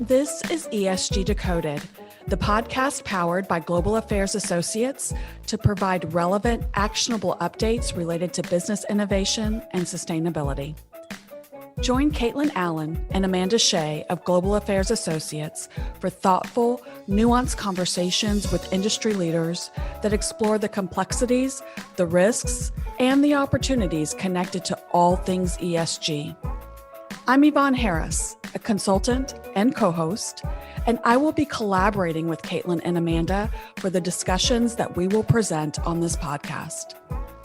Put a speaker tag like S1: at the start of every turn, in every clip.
S1: This is ESG Decoded, the podcast powered by Global Affairs Associates to provide relevant, actionable updates related to business innovation and sustainability. Join Kaitlyn Allen and Amanda Shea of Global Affairs Associates for thoughtful, nuanced conversations with industry leaders that explore the complexities, the risks, and the opportunities connected to all things ESG. I'm Yvonne Harris, a consultant and co-host, and I will be collaborating with Kaitlyn and Amanda for the discussions that we will present on this podcast.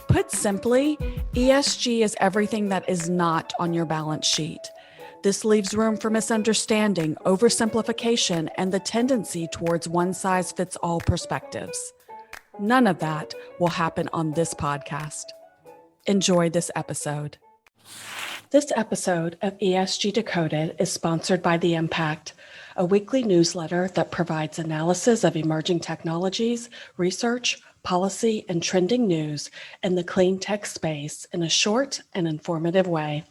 S1: Put simply, ESG is everything that is not on your balance sheet. This leaves room for misunderstanding, oversimplification, and the tendency towards one-size-fits-all perspectives. None of that will happen on this podcast. Enjoy this episode. This episode of ESG Decoded is sponsored by The Impact, a weekly newsletter that provides analysis of emerging technologies, research, policy, and trending news in the clean tech space in a short and informative way.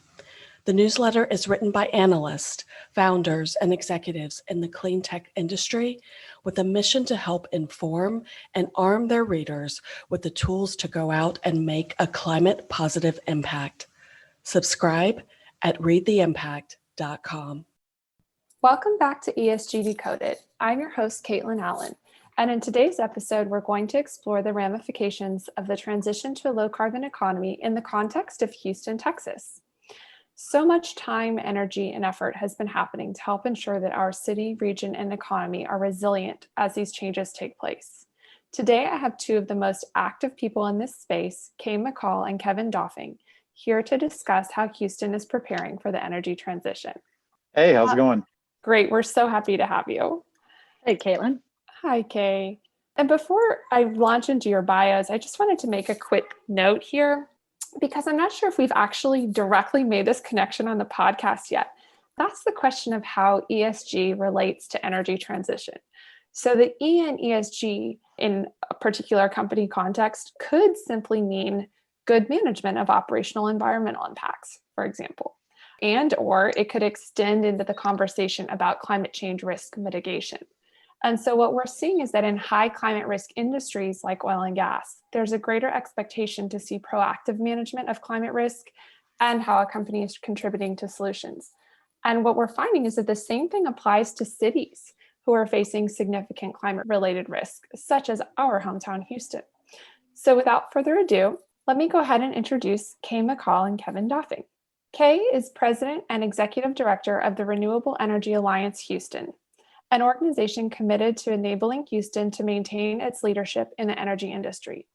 S1: The newsletter is written by analysts, founders, and executives in the clean tech industry with a mission to help inform and arm their readers with the tools to go out and make a climate positive impact. Subscribe at readtheimpact.com.
S2: Welcome back to ESG Decoded. I'm your host, Kaitlyn Allen, and in today's episode, we're going to explore the ramifications of the transition to a low-carbon economy in the context of Houston, Texas. So much time, energy, and effort has been happening to help ensure that our city, region, and economy are resilient as these changes take place. Today, I have two of the most active people in this space, McCall and Kevin Doffing, here to discuss how Houston is preparing for the energy transition.
S3: Hey, how's it going?
S2: Great. We're so happy to have you.
S4: Hey, Kaitlyn.
S2: Hi, Kay. And before I launch into your bios, I just wanted to make a quick note here because I'm not sure if we've actually directly made this connection on the podcast yet. That's the question of how ESG relates to energy transition. So the E in ESG in a particular company context could simply mean good management of operational environmental impacts, for example, and or it could extend into the conversation about climate change risk mitigation. And so what we're seeing is that in high climate risk industries like oil and gas, there's a greater expectation to see proactive management of climate risk and how a company is contributing to solutions. And what we're finding is that the same thing applies to cities who are facing significant climate related risk, such as our hometown, Houston. So without further ado, let me go ahead and introduce McCall and Kevin Doffing. Kay is President and Executive Director of the Renewable Energy Alliance Houston, an organization committed to enabling Houston to maintain its leadership in the energy industry.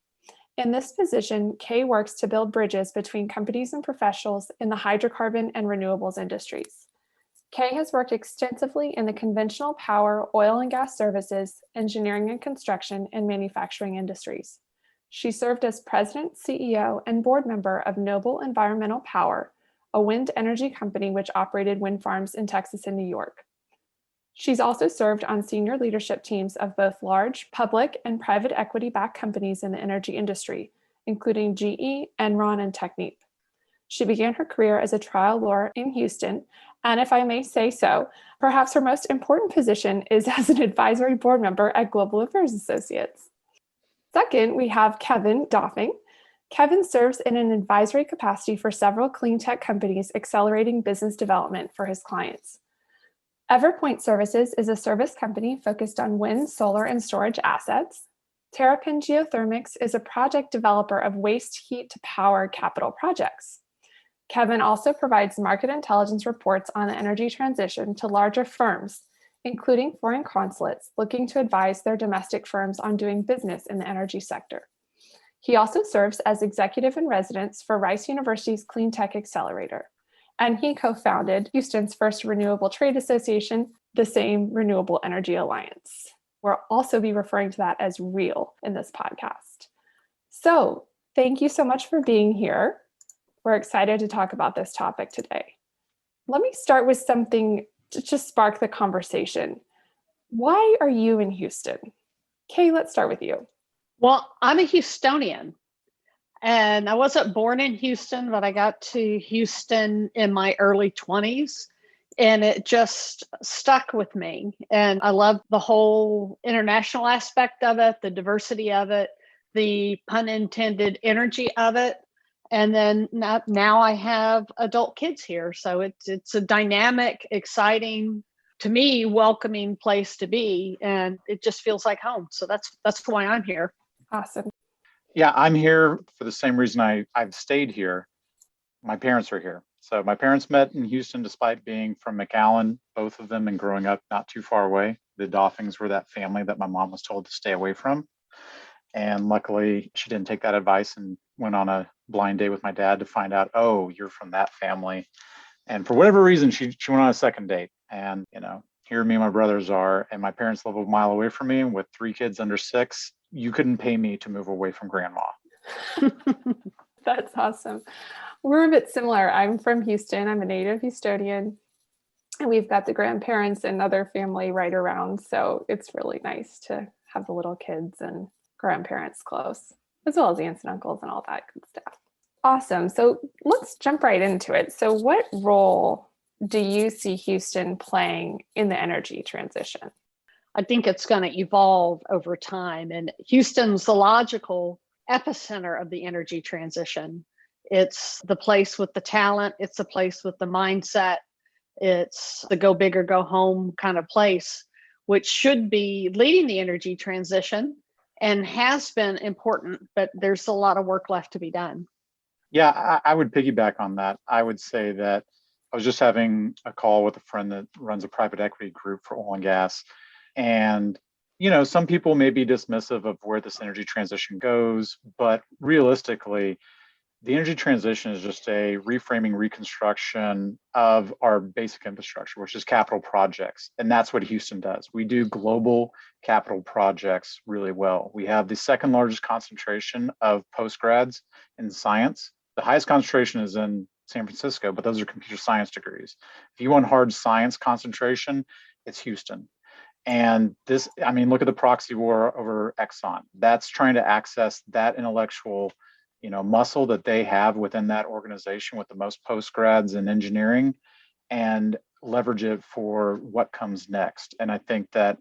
S2: In this position, Kay works to build bridges between companies and professionals in the hydrocarbon and renewables industries. Kay has worked extensively in the conventional power, oil and gas services, engineering and construction, and manufacturing industries. She served as president, CEO, and board member of Noble Environmental Power, a wind energy company which operated wind farms in Texas and New York. She's also served on senior leadership teams of both large public and private equity-backed companies in the energy industry, including GE, Enron, and Technip. She began her career as a trial lawyer in Houston, and if I may say so, perhaps her most important position is as an advisory board member at Global Affairs Associates. Second, we have Kevin Doffing. Kevin serves in an advisory capacity for several clean tech companies accelerating business development for his clients. Everpoint Services is a service company focused on wind, solar, and storage assets. Terrapin Geothermics is a project developer of waste heat to power capital projects. Kevin also provides market intelligence reports on the energy transition to larger firms, including foreign consulates looking to advise their domestic firms on doing business in the energy sector. He also serves as executive in residence for Rice University's Clean Tech Accelerator, and he co-founded Houston's first renewable trade association, the same Renewable Energy Alliance. We'll also be referring to that as REAL in this podcast. So thank you so much for being here. We're excited to talk about this topic today. Let me start with something to just spark the conversation. Why are you in Houston? Kay, let's start with you.
S4: Well, I'm a Houstonian, and I wasn't born in Houston, but I got to Houston in my early 20s. And it just stuck with me. And I love the whole international aspect of it, the diversity of it, the pun intended energy of it. And then now I have adult kids here. So it's a dynamic, exciting, to me, welcoming place to be. And it just feels like home. So that's why I'm here.
S2: Awesome.
S3: Yeah, I'm here for the same reason I've stayed here. My parents are here. So my parents met in Houston despite being from McAllen, both of them, and growing up not too far away. The Doffings were that family that my mom was told to stay away from. And luckily, she didn't take that advice and went on a blind date with my dad to find out, oh, you're from that family. And for whatever reason, she went on a second date. And, here me and my brothers are, and my parents live a mile away from me with 3 kids under 6. You couldn't pay me to move away from grandma.
S2: That's awesome. We're a bit similar. I'm from Houston. I'm a native Houstonian. And we've got the grandparents and other family right around. So it's really nice to have the little kids and grandparents close, as well as aunts and uncles and all that good stuff. Awesome. So let's jump right into it. So what role do you see Houston playing in the energy transition?
S4: I think it's going to evolve over time. And Houston's the logical epicenter of the energy transition. It's the place with the talent. It's the place with the mindset. It's the go big or go home kind of place, which should be leading the energy transition and has been important, but there's a lot of work left to be done.
S3: Yeah, I would piggyback on that. I would say that I was just having a call with a friend that runs a private equity group for oil and gas. And, some people may be dismissive of where this energy transition goes, but realistically, the energy transition is just a reframing, reconstruction of our basic infrastructure, which is capital projects. And that's what Houston does. We do global capital projects really well. We have the second largest concentration of postgrads in science. The highest concentration is in San Francisco, but those are computer science degrees. If you want hard science concentration, it's Houston. And look at the proxy war over Exxon. That's trying to access that intellectual muscle that they have within that organization with the most postgrads in engineering and leverage it for what comes next. And I think that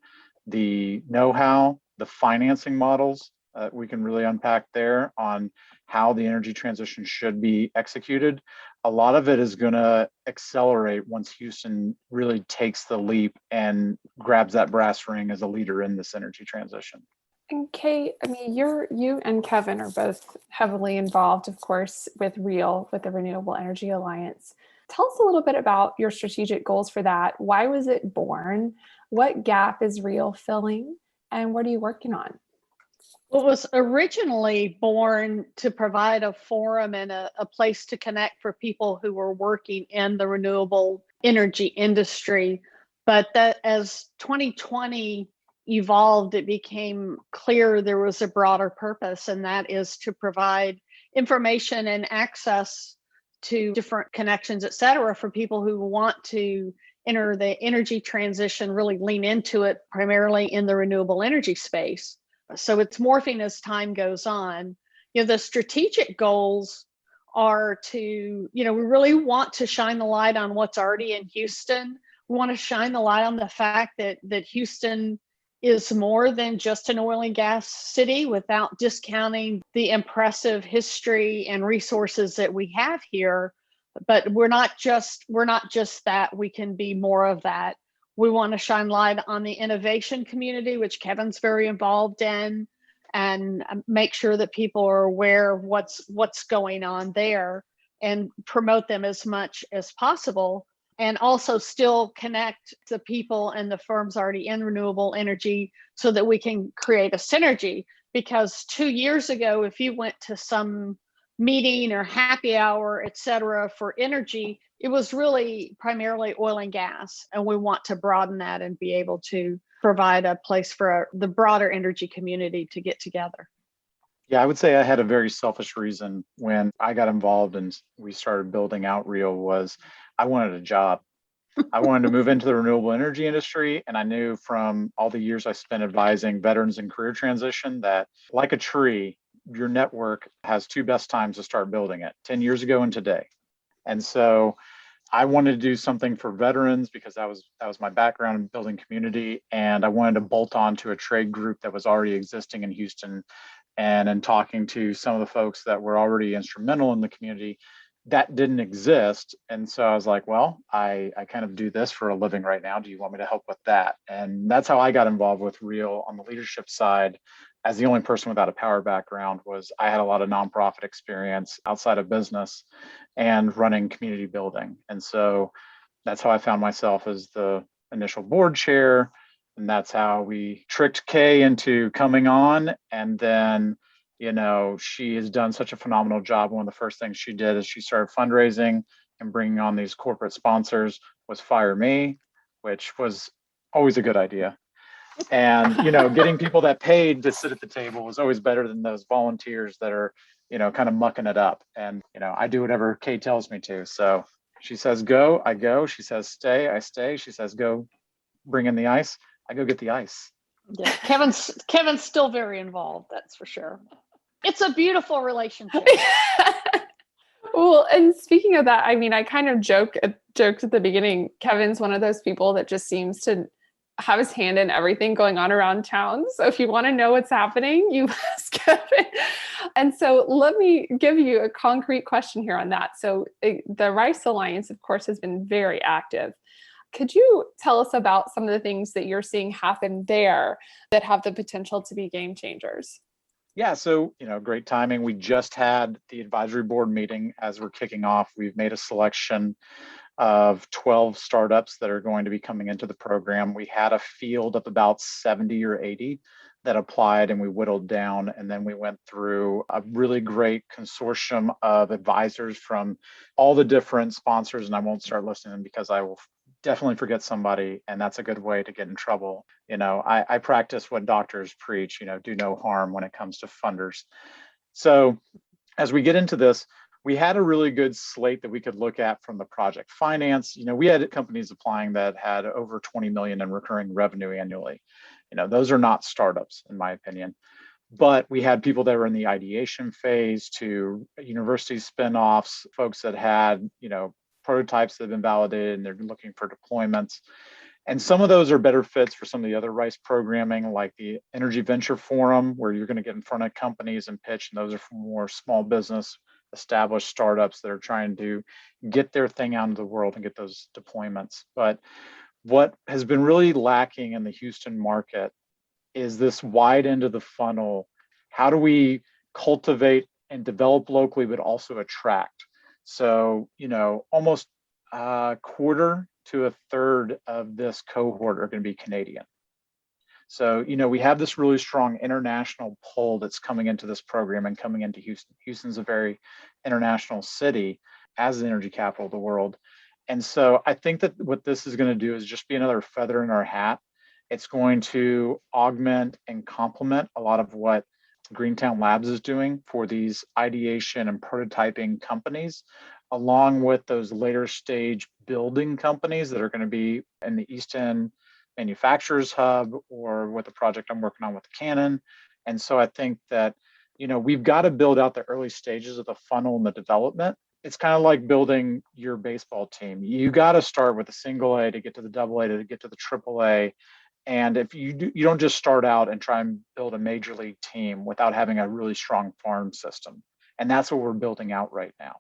S3: the know-how, the financing models, we can really unpack there on how the energy transition should be executed. A lot of it is going to accelerate once Houston really takes the leap and grabs that brass ring as a leader in this energy transition.
S2: And Kate, you and Kevin are both heavily involved, of course, with the Renewable Energy Alliance. Tell us a little bit about your strategic goals for that. Why was it born? What gap is REAL filling? And what are you working on?
S4: Well, it was originally born to provide a forum and a place to connect for people who were working in the renewable energy industry. But that as 2020 evolved, it became clear there was a broader purpose, and that is to provide information and access to different connections, et cetera, for people who want to enter the energy transition, really lean into it, primarily in the renewable energy space. So it's morphing as time goes on. The strategic goals are to, we really want to shine the light on what's already in Houston. We want to shine the light on the fact that Houston is more than just an oil and gas city, without discounting the impressive history and resources that we have here. But we're not just that. We can be more of that. We want to shine light on the innovation community, which Kevin's very involved in, and make sure that people are aware of what's going on there and promote them as much as possible. And also still connect the people and the firms already in renewable energy so that we can create a synergy. Because 2 years ago, if you went to some meeting or happy hour, et cetera, for energy, it was really primarily oil and gas. And we want to broaden that and be able to provide a place for the broader energy community to get together.
S3: Yeah, I would say I had a very selfish reason when I got involved and we started building out REAL was I wanted a job. I wanted to move into the renewable energy industry. And I knew from all the years I spent advising veterans in career transition that, like a tree, your network has 2 best times to start building it, 10 years ago and today. And so I wanted to do something for veterans because that was my background in building community, and I wanted to bolt on to a trade group that was already existing in Houston. And in talking to some of the folks that were already instrumental in the community, that didn't exist. And so I was like, well, I kind of do this for a living right now. Do you want me to help with that? And that's how I got involved with Real on the leadership side. As the only person without a power background, was I had a lot of nonprofit experience outside of business and running community building. And so that's how I found myself as the initial board chair. And that's how we tricked Kay into coming on. And then, she has done such a phenomenal job. One of the first things she did is she started fundraising and bringing on these corporate sponsors, was fire me, which was always a good idea. And, getting people that paid to sit at the table was always better than those volunteers that are, kind of mucking it up. And, I do whatever Kay tells me to. So she says, go, I go. She says, stay, I stay. She says, go bring in the ice. I go get the ice.
S4: Yeah, Kevin's still very involved, that's for sure. It's a beautiful relationship.
S2: Well, and speaking of that, I mean, I kind of joked at the beginning. Kevin's one of those people that just seems to have his hand in everything going on around town. So if you want to know what's happening, you ask Kevin. And so let me give you a concrete question here on that. So the Rice Alliance, of course, has been very active. Could you tell us about some of the things that you're seeing happen there that have the potential to be game changers?
S3: Yeah, so, great timing. We just had the advisory board meeting as we're kicking off. We've made a selection of 12 startups that are going to be coming into the program. We had a field of about 70 or 80 that applied, and we whittled down. And then we went through a really great consortium of advisors from all the different sponsors. And I won't start listing them because I will definitely forget somebody, and that's a good way to get in trouble. I practice what doctors preach, do no harm when it comes to funders. So as we get into this, we had a really good slate that we could look at from the project finance. We had companies applying that had over 20 million in recurring revenue annually. Those are not startups, in my opinion. But we had people that were in the ideation phase to university spinoffs, folks that had, prototypes that have been validated and they're looking for deployments. And some of those are better fits for some of the other RICE programming, like the Energy Venture Forum, where you're going to get in front of companies and pitch. And those are for more small business, established startups that are trying to get their thing out into the world and get those deployments. But what has been really lacking in the Houston market is this wide end of the funnel. How do we cultivate and develop locally, but also attract? So, almost a quarter to a third of this cohort are going to be Canadian. So, we have this really strong international pull that's coming into this program and coming into Houston. Houston's a very international city as the energy capital of the world. And so I think that what this is going to do is just be another feather in our hat. It's going to augment and complement a lot of what Greentown Labs is doing for these ideation and prototyping companies, along with those later stage building companies that are going to be in the East End Manufacturers Hub, or with the project I'm working on with Canon. And so I think that, we've got to build out the early stages of the funnel and the development. It's kind of like building your baseball team. You got to start with a single A to get to the double A to get to the triple A. And if you don't just start out and try and build a major league team without having a really strong farm system. And that's what we're building out right now.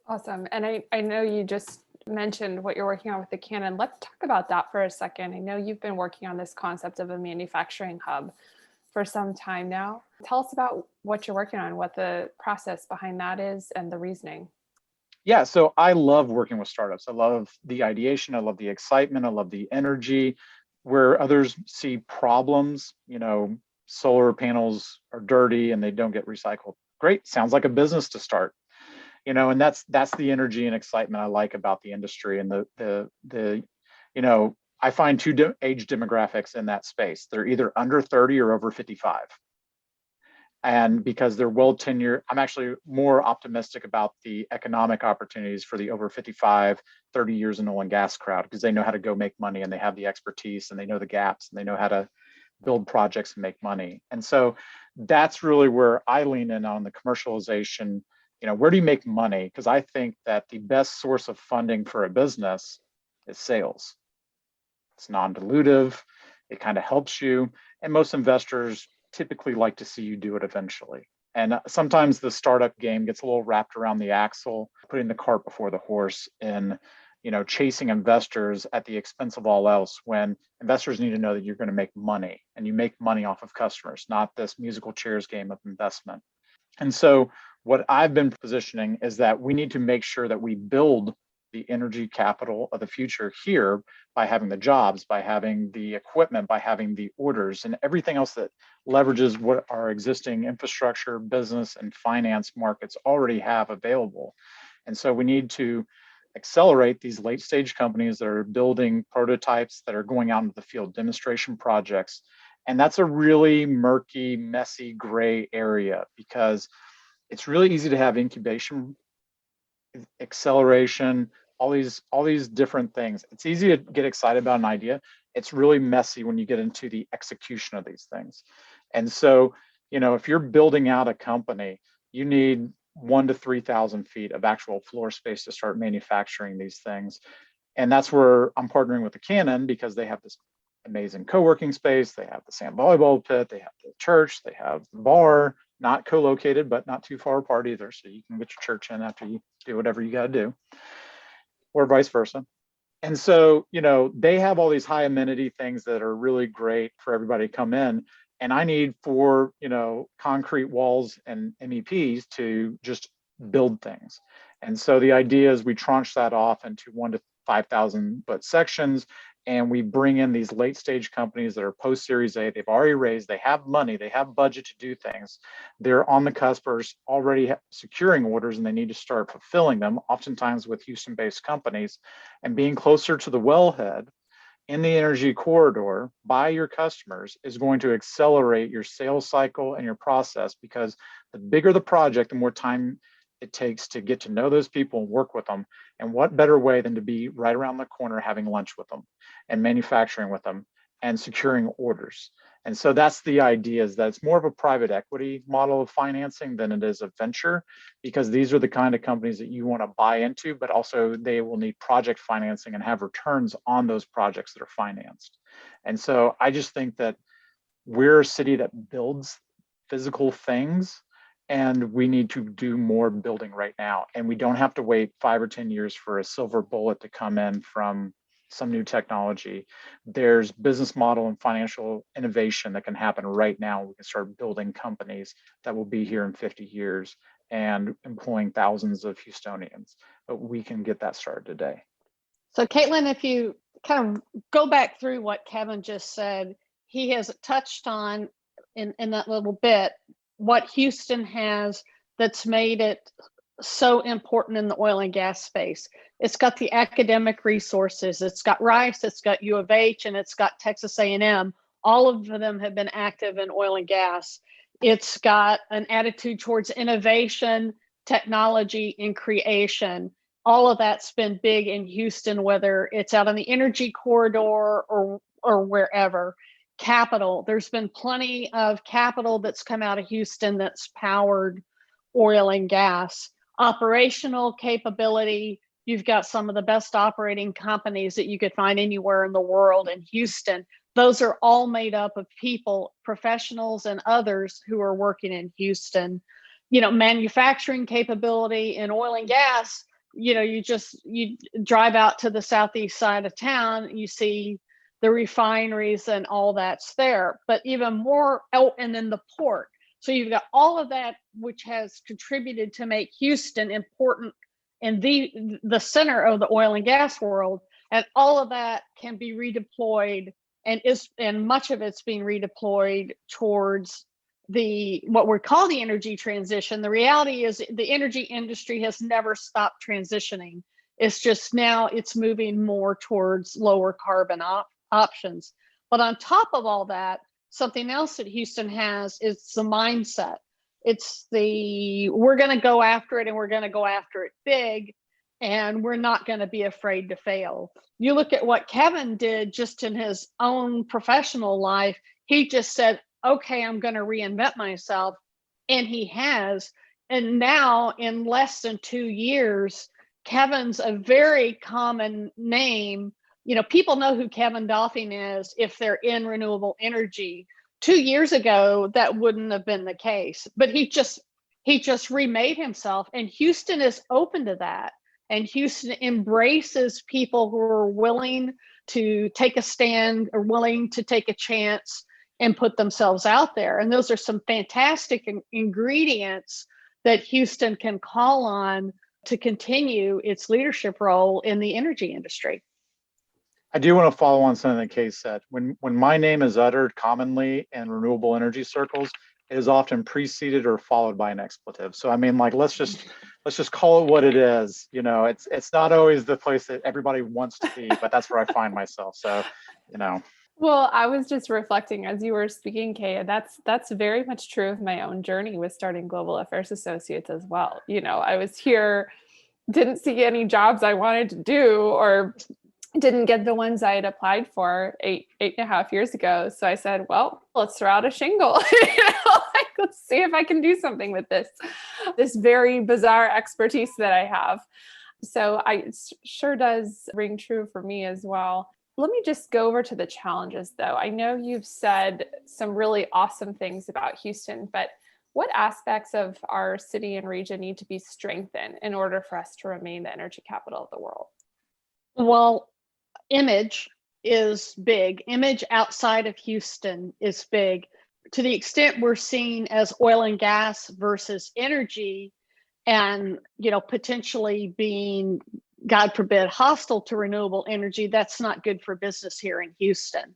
S2: Awesome. And I know you just mentioned what you're working on with the Canon. Let's talk about that for a second. I know you've been working on this concept of a manufacturing hub for some time now. Tell us about what you're working on, what the process behind that is, and the reasoning.
S3: Yeah, so I love working with startups. I love the ideation. I love the excitement. I love the energy. Where others see problems, solar panels are dirty and they don't get recycled. Great, sounds like a business to start. And that's the energy and excitement I like about the industry. And I find two age demographics in that space. They're either under 30 or over 55. And because they're well tenured, I'm actually more optimistic about the economic opportunities for the over 55, 30 years in oil and gas crowd, because they know how to go make money and they have the expertise and they know the gaps and they know how to build projects and make money. And so that's really where I lean in on the commercialization where do you make money? Because I think that the best source of funding for a business is sales. It's non-dilutive. It kind of helps you. And most investors typically like to see you do it eventually. And sometimes the startup game gets a little wrapped around the axle, putting the cart before the horse in, chasing investors at the expense of all else, when investors need to know that you're going to make money, and you make money off of customers, not this musical chairs game of investment. And so what I've been positioning is that we need to make sure that we build the energy capital of the future here by having the jobs, by having the equipment, by having the orders, and everything else that leverages what our existing infrastructure, business, and finance markets already have available. And so we need to accelerate these late stage companies that are building prototypes, that are going out into the field, demonstration projects. And that's a really murky, messy, gray area, because it's really easy to have incubation, acceleration, all these different things. It's easy to get excited about an idea. It's really messy when you get into the execution of these things. And so, if you're building out a company, you need 1,000 to 3,000 feet of actual floor space to start manufacturing these things. And that's where I'm partnering with the Cannon, because they have this amazing co-working space. They have the sand volleyball pit, they have the church, they have the bar, not co-located, but not too far apart either. So you can get your church in after you do whatever you got to do, or vice versa. And so, they have all these high amenity things that are really great for everybody to come in. And I need 4, concrete walls and MEPs to just build things. And so the idea is we tranche that off into 1,000 to 5,000 foot sections, and we bring in these late stage companies that are post Series A. They've already raised, they have money, they have budget to do things. They're on the cusp of already securing orders, and they need to start fulfilling them, oftentimes with Houston-based companies. And being closer to the wellhead in the energy corridor by your customers is going to accelerate your sales cycle and your process, because the bigger the project, the more time it takes to get to know those people and work with them. And what better way than to be right around the corner having lunch with them and manufacturing with them and securing orders. And so that's the idea, is that it's more of a private equity model of financing than it is a venture, because these are the kind of companies that you want to buy into, but also they will need project financing and have returns on those projects that are financed. And so I just think that we're a city that builds physical things, and we need to do more building right now. And we don't have to wait 5 or 10 years for a silver bullet to come in from some new technology. There's business model and financial innovation that can happen right now. We can start building companies that will be here in 50 years and employing thousands of Houstonians. But we can get that started today.
S4: So Kaitlyn, if you kind of go back through what Kevin just said, he has touched on in that little bit what Houston has that's made it so important in the oil and gas space. It's got the academic resources. It's got Rice, it's got U of H, and it's got Texas A&M. All of them have been active in oil and gas. It's got an attitude towards innovation, technology, and creation. All of that's been big in Houston, whether it's out on the energy corridor or wherever. Capital, there's been plenty of capital that's come out of Houston that's powered oil and gas. Operational capability, you've got some of the best operating companies that you could find anywhere in the world in Houston. Those are all made up of people, professionals and others who are working in Houston. Manufacturing capability in oil and gas, you drive out to the southeast side of town, you see the refineries and all that's there, but even more, and then the port. So you've got all of that, which has contributed to make Houston important in the center of the oil and gas world. And all of that can be redeployed, and much of it's being redeployed towards what we call the energy transition. The reality is the energy industry has never stopped transitioning. It's just now it's moving more towards lower carbon options. But on top of all that, something else that Houston has is the mindset. It's we're going to go after it, and we're going to go after it big, and we're not going to be afraid to fail. You look at what Kevin did just in his own professional life. He just said, okay, I'm going to reinvent myself. And he has. And now in less than 2 years, Kevin's a very common name. People know who Kevin Doffing is if they're in renewable energy. 2 years ago, that wouldn't have been the case, but he just remade himself, and Houston is open to that. And Houston embraces people who are willing to take a stand or willing to take a chance and put themselves out there. And those are some fantastic ingredients that Houston can call on to continue its leadership role in the energy industry.
S3: I do want to follow on something that Kay said. When my name is uttered commonly in renewable energy circles, it is often preceded or followed by an expletive. So I mean, like, let's just call it what it is. It's not always the place that everybody wants to be, but that's where I find myself. So,
S2: Well, I was just reflecting as you were speaking, Kay. That's very much true of my own journey with starting Global Affairs Associates as well. I was here, didn't see any jobs I wanted to do, or didn't get the ones I had applied for eight and a half years ago. So I said, well, let's throw out a shingle. Let's see if I can do something with this very bizarre expertise that I have. So it sure does ring true for me as well. Let me just go over to the challenges, though. I know you've said some really awesome things about Houston, but what aspects of our city and region need to be strengthened in order for us to remain the energy capital of the world?
S4: Well, image is big. Image outside of Houston is big. To the extent we're seen as oil and gas versus energy, and potentially being, God forbid, hostile to renewable energy, that's not good for business here in Houston.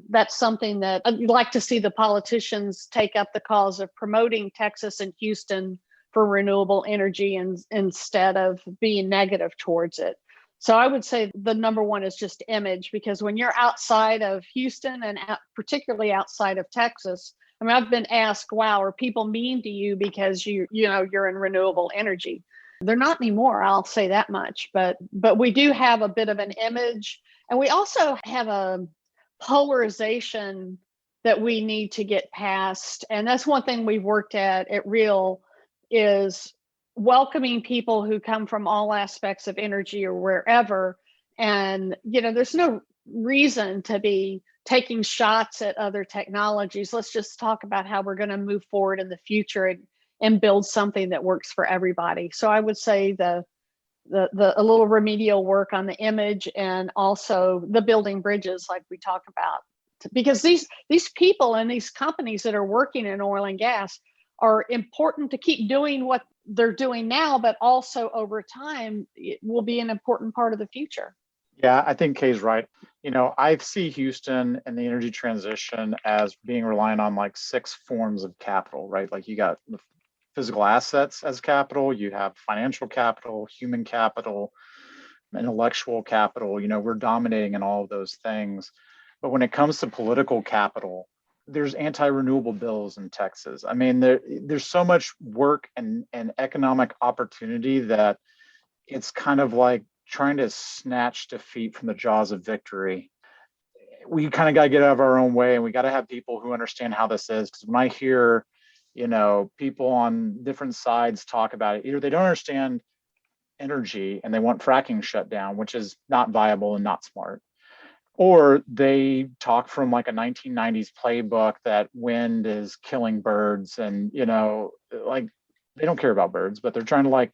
S4: That's something that I'd like to see the politicians take up the cause of promoting Texas and Houston for renewable energy, and instead of being negative towards it. So I would say the number one is just image, because when you're outside of Houston and particularly outside of Texas, I mean, I've been asked, wow, are people mean to you because you're in renewable energy? They're not anymore, I'll say that much. But we do have a bit of an image, and we also have a polarization that we need to get past. And that's one thing we've worked at REAL, is welcoming people who come from all aspects of energy or wherever. And, there's no reason to be taking shots at other technologies. Let's just talk about how we're going to move forward in the future and build something that works for everybody. So I would say a little remedial work on the image, and also the building bridges like we talk about, because these people and these companies that are working in oil and gas are important to keep doing what they're doing now, but also over time, it will be an important part of the future.
S3: Yeah, I think Kay's right. I see Houston and the energy transition as being reliant on like 6 forms of capital, right? Like you got the physical assets as capital, you have financial capital, human capital, intellectual capital. We're dominating in all of those things. But when it comes to political capital, there's anti-renewable bills in Texas. I mean, there's so much work and economic opportunity that it's kind of like trying to snatch defeat from the jaws of victory. We kind of got to get out of our own way, and we got to have people who understand how this is. Because when I hear, people on different sides talk about it, either they don't understand energy and they want fracking shut down, which is not viable and not smart, or they talk from like a 1990s playbook that wind is killing birds, and like they don't care about birds, but they're trying to like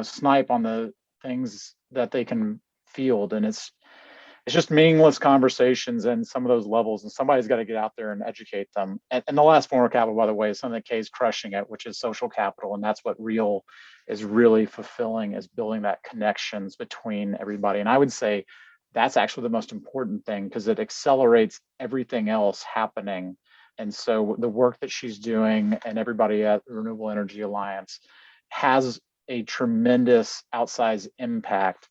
S3: snipe on the things that they can field. And it's just meaningless conversations in some of those levels, and somebody's got to get out there and educate them. And the last form of capital, by the way, is something that Kay's crushing it, which is social capital. And that's what REAL is really fulfilling, is building that connections between everybody. And I would say that's actually the most important thing, because it accelerates everything else happening. And so the work that she's doing and everybody at the Renewable Energy Alliance has a tremendous outsized impact.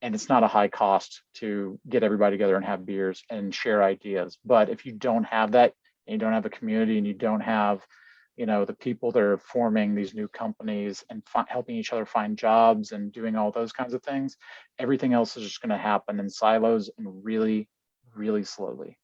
S3: And it's not a high cost to get everybody together and have beers and share ideas. But if you don't have that, and you don't have a community, and you don't have the people that are forming these new companies and helping each other find jobs and doing all those kinds of things, everything else is just going to happen in silos and really, really slowly.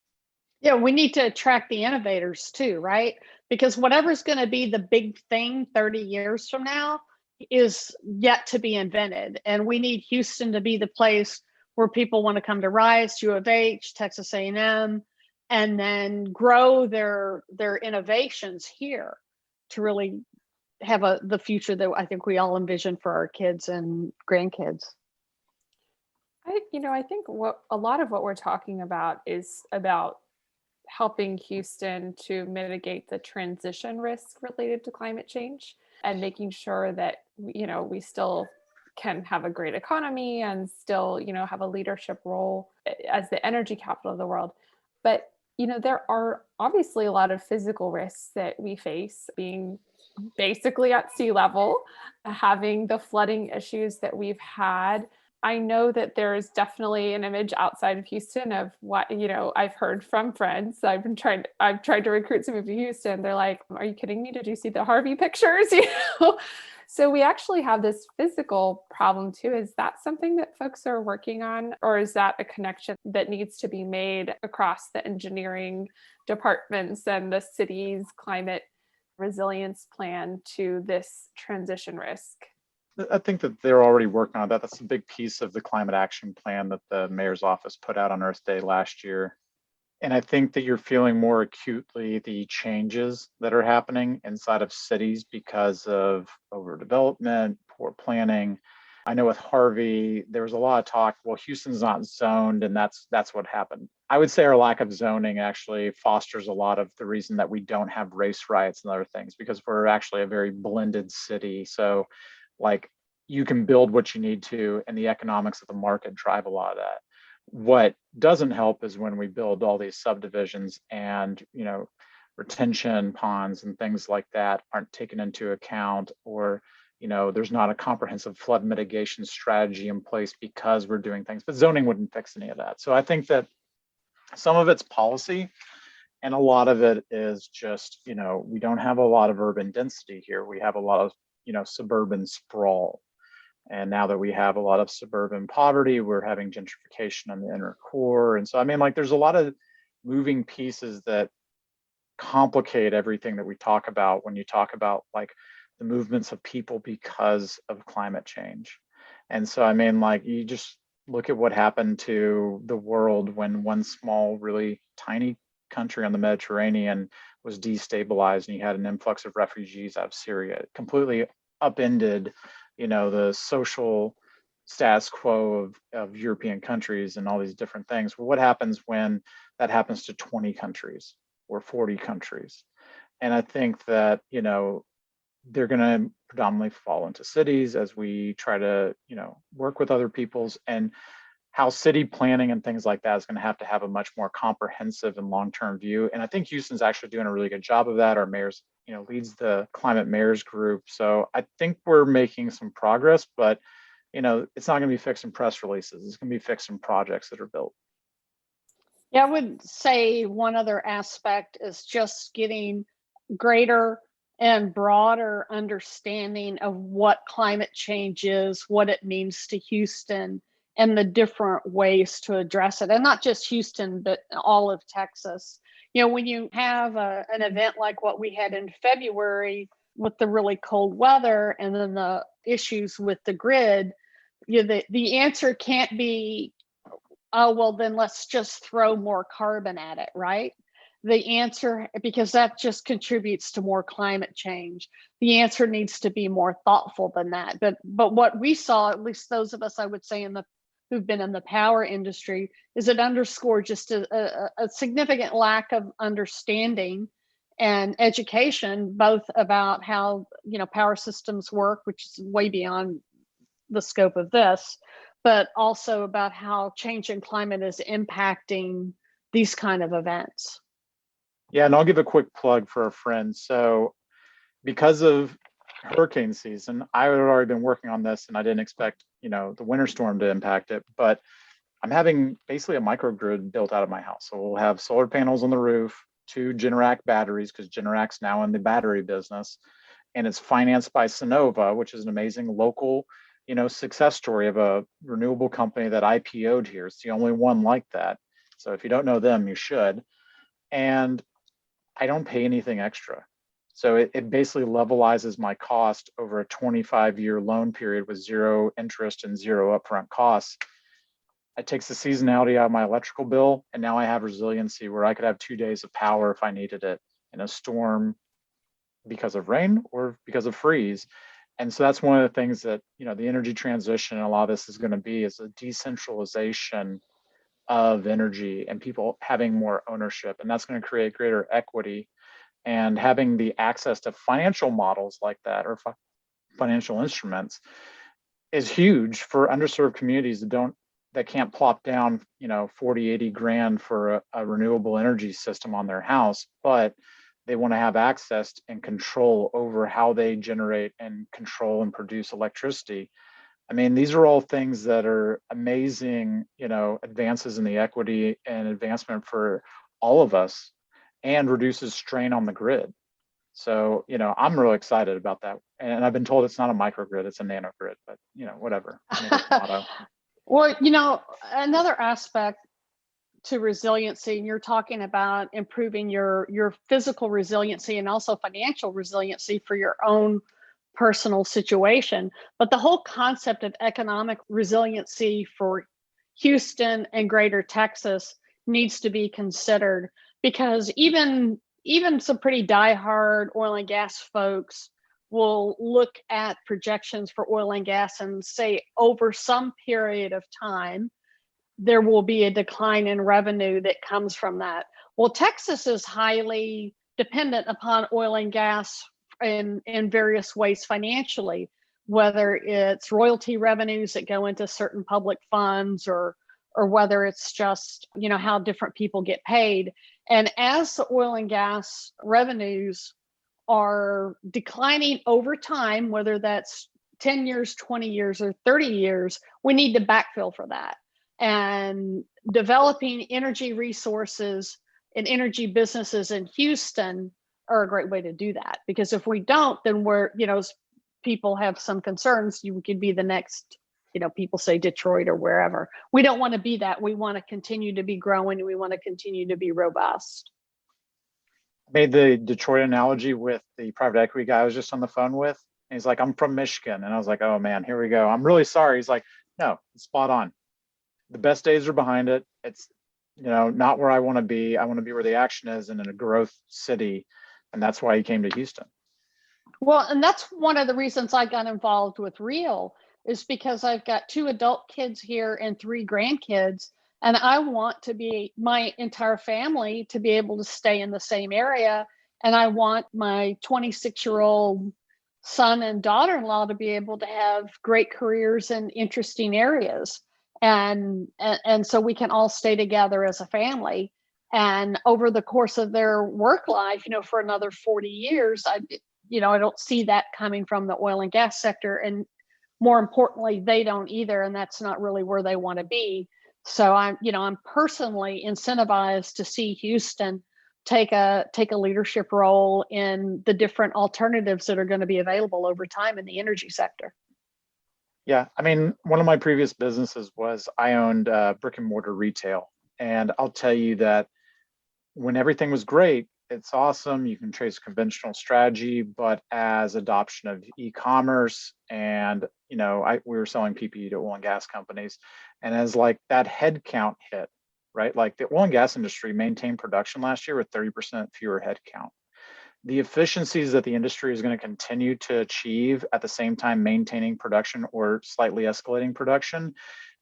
S4: Yeah, we need to attract the innovators too, right? Because whatever's going to be the big thing 30 years from now is yet to be invented. And we need Houston to be the place where people want to come to Rice, U of H, Texas A&M, and then grow their innovations here to really have the future that I think we all envision for our kids and grandkids.
S2: I think what a lot of what we're talking about is about helping Houston to mitigate the transition risk related to climate change and making sure that we still can have a great economy and still have a leadership role as the energy capital of the world. But there are obviously a lot of physical risks that we face, being basically at sea level, having the flooding issues that we've had. I know that there's definitely an image outside of Houston of what, I've heard from friends. I've tried to recruit some people to Houston. They're like, are you kidding me? Did you see the Harvey pictures? So we actually have this physical problem too. Is that something that folks are working on, or is that a connection that needs to be made across the engineering departments and the city's climate resilience plan to this transition risk?
S3: I think that they're already working on that. That's a big piece of the climate action plan that the mayor's office put out on Earth Day last year. And I think that you're feeling more acutely the changes that are happening inside of cities because of overdevelopment, poor planning. I know with Harvey, there was a lot of talk, well, Houston's not zoned, and that's what happened. I would say our lack of zoning actually fosters a lot of the reason that we don't have race riots and other things, because we're actually a very blended city. So like you can build what you need to, and the economics of the market drive a lot of that. What doesn't help is when we build all these subdivisions and retention ponds and things like that aren't taken into account, or there's not a comprehensive flood mitigation strategy in place because we're doing things. But zoning wouldn't fix any of that. So I think that some of it's policy, and a lot of it is just we don't have a lot of urban density here. We have a lot of suburban sprawl. And now that we have a lot of suburban poverty, we're having gentrification on the inner core. And so, there's a lot of moving pieces that complicate everything that we talk about when you talk about like the movements of people because of climate change. And so, you just look at what happened to the world when one small, really tiny country on the Mediterranean was destabilized and you had an influx of refugees out of Syria. It completely upended the social status quo of European countries and all these different things. Well, what happens when that happens to 20 countries or 40 countries? And I think that they're going to predominantly fall into cities as we try to work with other peoples, and how city planning and things like that is going to have a much more comprehensive and long-term view. And I think Houston's actually doing a really good job of that. Our mayor's leads the climate mayors group. So I think we're making some progress, but it's not going to be fixed in press releases. It's going to be fixed in projects that are built.
S4: Yeah, I would say one other aspect is just getting greater and broader understanding of what climate change is, what it means to Houston, and the different ways to address it. And not just Houston, but all of Texas. When you have an event like what we had in February with the really cold weather and then the issues with the grid, the answer can't be, oh, well, then let's just throw more carbon at it, right? The answer, because that just contributes to more climate change. The answer needs to be more thoughtful than that. But what we saw, at least those of us, I would say, who've been in the power industry, is it underscored just a significant lack of understanding and education, both about how power systems work, which is way beyond the scope of this, but also about how change in climate is impacting these kind of events.
S3: Yeah, and I'll give a quick plug for a friend. So because of hurricane season, I had already been working on this, and I didn't expect the winter storm to impact it, but I'm having basically a microgrid built out of my house. So we'll have solar panels on the roof, 2 Generac batteries, because Generac's now in the battery business, and it's financed by Sonova, which is an amazing local success story of a renewable company that IPO'd here. It's the only one like that. So if you don't know them, you should. and I don't pay anything extra. So it basically levelizes my cost over a 25-year loan period with zero interest and zero upfront costs. It takes the seasonality out of my electrical bill, and now I have resiliency where I could have 2 days of power if I needed it in a storm because of rain or because of freeze. And so that's one of the things that, the energy transition and a lot of this is going to be is a decentralization of energy and people having more ownership. And that's going to create greater equity, and having the access to financial models like that or financial instruments is huge for underserved communities that can't plop down 40, 80 grand for a renewable energy system on their house, but they want to have access and control over how they generate and control and produce electricity. I mean, these are all things that are amazing, advances in the equity and advancement for all of us, and reduces strain on the grid. So, I'm really excited about that. And I've been told it's not a microgrid, it's a nanogrid, but whatever.
S4: Well, another aspect to resiliency, and you're talking about improving your physical resiliency and also financial resiliency for your own personal situation. But the whole concept of economic resiliency for Houston and greater Texas needs to be considered, because even some pretty diehard oil and gas folks will look at projections for oil and gas and say over some period of time there will be a decline in revenue that comes from that. Well, Texas is highly dependent upon oil and gas in various ways financially, whether it's royalty revenues that go into certain public funds or whether it's just, how different people get paid. And as the oil and gas revenues are declining over time, whether that's 10 years, 20 years, or 30 years, we need to backfill for that. And developing energy resources and energy businesses in Houston are a great way to do that. Because if we don't, then we're, people have some concerns. You could be the next, people say Detroit or wherever. We don't want to be that. We want to continue to be growing, and we want to continue to be robust.
S3: Made the Detroit analogy with the private equity guy I was just on the phone with. And he's like, I'm from Michigan. And I was like, oh man, here we go. I'm really sorry. He's like, no, it's spot on. The best days are behind it. It's, not where I want to be. I want to be where the action is and in a growth city. And that's why he came to Houston.
S4: Well, and that's one of the reasons I got involved with REAL, is because I've got 2 adult kids here and 3 grandkids. And I want to be my entire family to be able to stay in the same area. And I want my 26-year-old son and daughter-in-law to be able to have great careers in interesting areas. And so we can all stay together as a family. And over the course of their work life, for another 40 years, I don't see that coming from the oil and gas sector. And more importantly, they don't either. And that's not really where they want to be. So I'm personally incentivized to see Houston take a leadership role in the different alternatives that are going to be available over time in the energy sector.
S3: Yeah, I mean, one of my previous businesses was I owned brick and mortar retail. And I'll tell you that when everything was great, it's awesome. You can trace conventional strategy, but as adoption of e-commerce and, we were selling PPE to oil and gas companies. And as like that headcount hit, right? Like the oil and gas industry maintained production last year with 30% fewer headcount. The efficiencies that the industry is going to continue to achieve at the same time maintaining production or slightly escalating production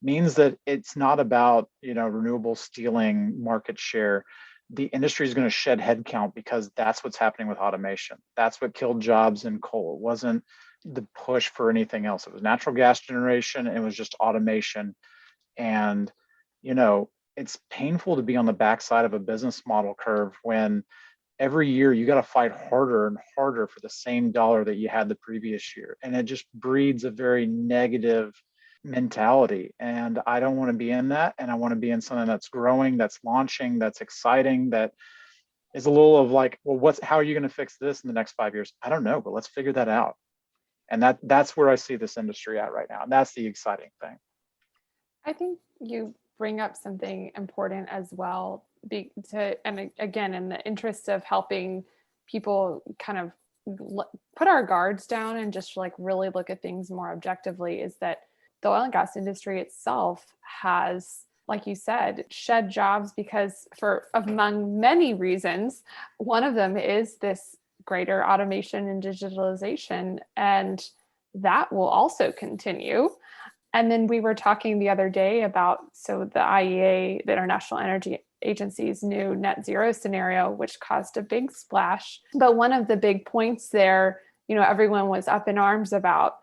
S3: means that it's not about, renewables stealing market share. The industry is going to shed headcount because that's what's happening with automation. That's what killed jobs in coal. It wasn't the push for anything else. It was natural gas generation. It was just automation. And, it's painful to be on the backside of a business model curve when every year you got to fight harder and harder for the same dollar that you had the previous year. And it just breeds a very negative mentality. And I don't want to be in that. And I want to be in something that's growing, that's launching, that's exciting, that is a little of like, well, how are you going to fix this in the next 5 years? I don't know, but let's figure that out. And that's where I see this industry at right now. And that's the exciting thing.
S2: I think you bring up something important as well. And again, in the interest of helping people kind of put our guards down and just like really look at things more objectively, is that the oil and gas industry itself has, like you said, shed jobs because among many reasons, one of them is this greater automation and digitalization, and that will also continue. And then we were talking the other day about, so the IEA, the International Energy Agency's new net zero scenario, which caused a big splash. But one of the big points there, everyone was up in arms about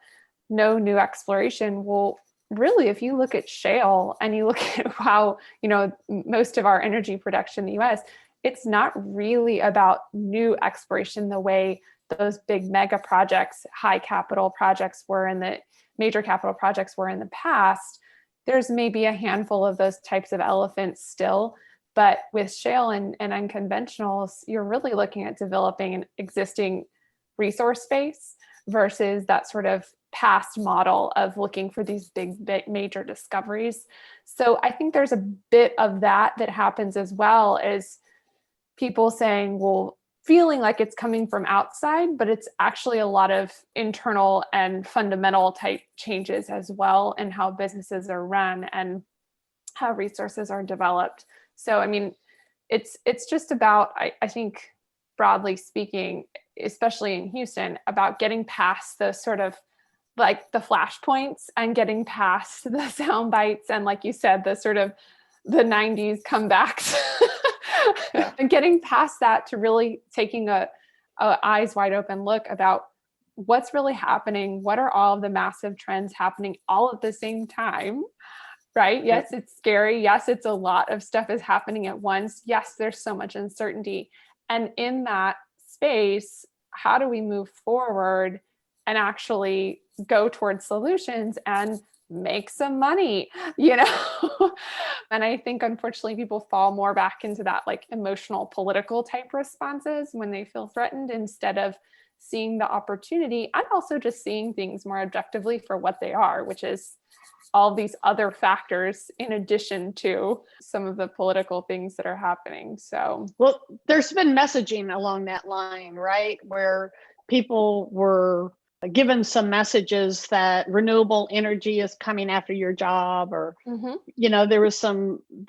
S2: no new exploration. Well, really, if you look at shale and you look at how, most of our energy production in the US, it's not really about new exploration the way those big mega projects, high capital projects were in the major capital projects were in the past. There's maybe a handful of those types of elephants still, but with shale and unconventionals, you're really looking at developing an existing resource base versus that sort of past model of looking for these big major discoveries. So I think there's a bit of that happens, as well as people saying, well, feeling like it's coming from outside, but it's actually a lot of internal and fundamental type changes as well in how businesses are run and how resources are developed. So, I mean, it's just about, I think, broadly speaking, especially in Houston, about getting past the sort of like the flashpoints and getting past the sound bites. And like you said, the sort of the 90s comebacks. And getting past that to really taking a eyes wide open look about what's really happening. What are all of the massive trends happening all at the same time, right? Yes, it's scary. Yes, it's a lot of stuff is happening at once. Yes, there's so much uncertainty. And in that space, how do we move forward and actually go towards solutions and make some money, And I think, unfortunately, people fall more back into that like emotional, political type responses when they feel threatened, instead of seeing the opportunity and also just seeing things more objectively for what they are, which is all these other factors in addition to some of the political things that are happening. So,
S4: well, there's been messaging along that line, right? Where people were given some messages that renewable energy is coming after your job, or there was some of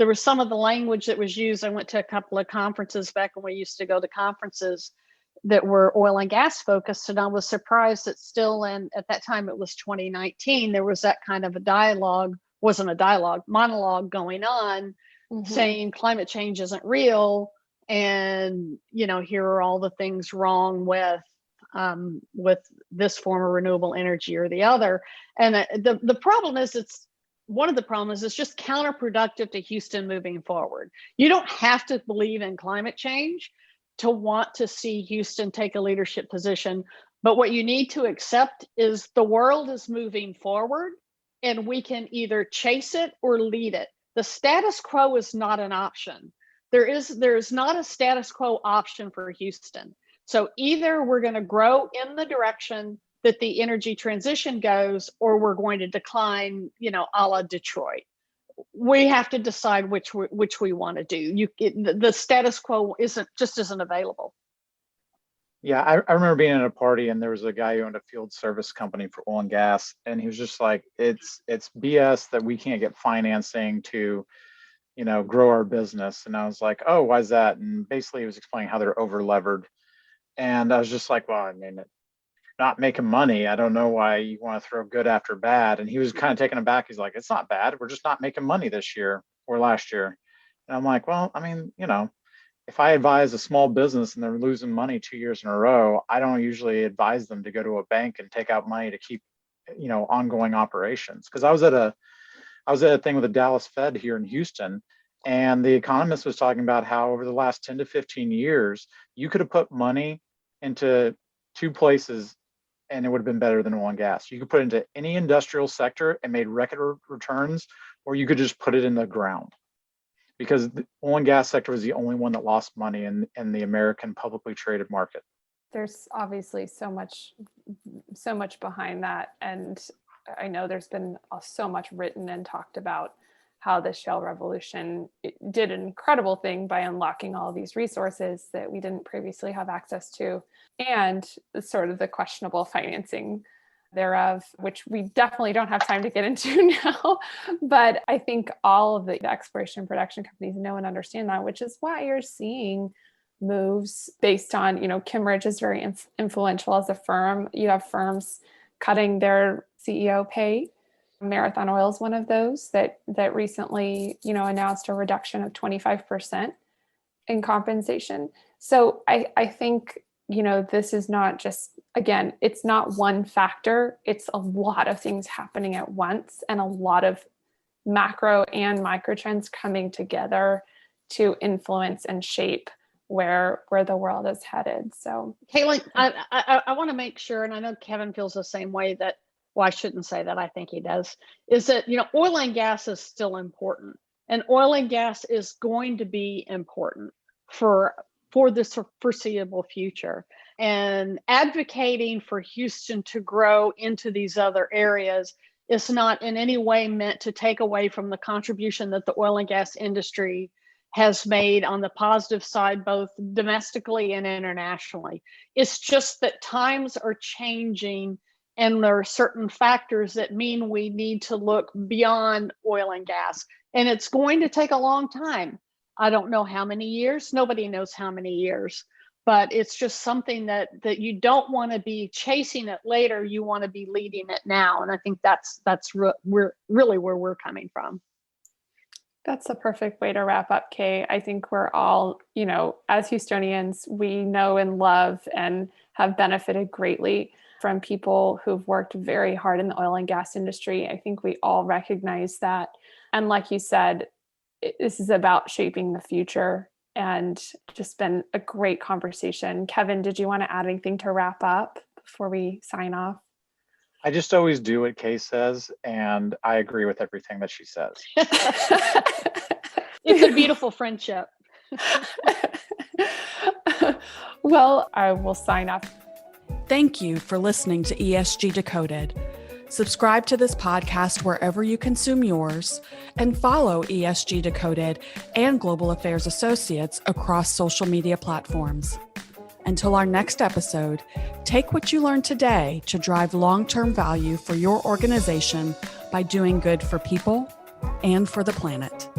S4: the language that was used. I went to a couple of conferences back when we used to go to conferences that were oil and gas focused, and I was surprised that still, and at that time it was 2019, there was that kind of a monologue going on, saying climate change isn't real, and here are all the things wrong with this form of renewable energy or the other. And the problem is, one of the problems is just counterproductive to Houston moving forward. You don't have to believe in climate change to want to see Houston take a leadership position. But what you need to accept is the world is moving forward, and we can either chase it or lead it. The status quo is not an option. There is not a status quo option for Houston. So either we're going to grow in the direction that the energy transition goes, or we're going to decline, a la Detroit. We have to decide which we want to do. The status quo isn't available.
S3: Yeah, I remember being at a party, and there was a guy who owned a field service company for oil and gas, and he was just like, it's BS that we can't get financing to, grow our business. And I was like, oh, why is that? And basically he was explaining how they're over levered. And I was just like, well, I mean, not making money. I don't know why you want to throw good after bad. And he was kind of taken aback. He's like, it's not bad. We're just not making money this year or last year. And I'm like, well, I mean, if I advise a small business and they're losing money 2 years in a row, I don't usually advise them to go to a bank and take out money to keep, ongoing operations. Because I was at a thing with the Dallas Fed here in Houston, and the economist was talking about how over the last 10 to 15 years, you could have put money into two places and it would have been better than oil and gas. You could put it into any industrial sector and made record returns, or you could just put it in the ground, because the oil and gas sector was the only one that lost money in the American publicly traded market.
S2: There's obviously so much behind that. And I know there's been so much written and talked about how the shale revolution did an incredible thing by unlocking all of these resources that we didn't previously have access to, and sort of the questionable financing thereof, which we definitely don't have time to get into now. But I think all of the exploration and production companies know and understand that, which is why you're seeing moves based on, Kim Ridge is very influential as a firm. You have firms cutting their CEO pay. Marathon Oil is one of those that recently, announced a reduction of 25% in compensation. So I think, this is not just, again, it's not one factor. It's a lot of things happening at once and a lot of macro and micro trends coming together to influence and shape where the world is headed. So
S4: Kaitlyn, I want to make sure, and I know Kevin feels the same way, that, well, I shouldn't say that, I think he does, is that, oil and gas is still important, and oil and gas is going to be important for the foreseeable future. And advocating for Houston to grow into these other areas is not in any way meant to take away from the contribution that the oil and gas industry has made on the positive side, both domestically and internationally. It's just that times are changing, and there are certain factors that mean we need to look beyond oil and gas. And it's going to take a long time. I don't know how many years. Nobody knows how many years. But it's just something that you don't want to be chasing it later. You want to be leading it now. And I think that's really where we're coming from.
S2: That's the perfect way to wrap up, Kay. I think we're all, as Houstonians, we know and love and have benefited greatly from people who've worked very hard in the oil and gas industry. I think we all recognize that. And like you said, this is about shaping the future, and just been a great conversation. Kevin, did you want to add anything to wrap up before we sign off?
S3: I just always do what Kay says, and I agree with everything that she says.
S4: It's a beautiful friendship.
S2: Well, I will sign off.
S1: Thank you for listening to ESG Decoded. Subscribe to this podcast wherever you consume yours, and follow ESG Decoded and Global Affairs Associates across social media platforms. Until our next episode, take what you learned today to drive long-term value for your organization by doing good for people and for the planet.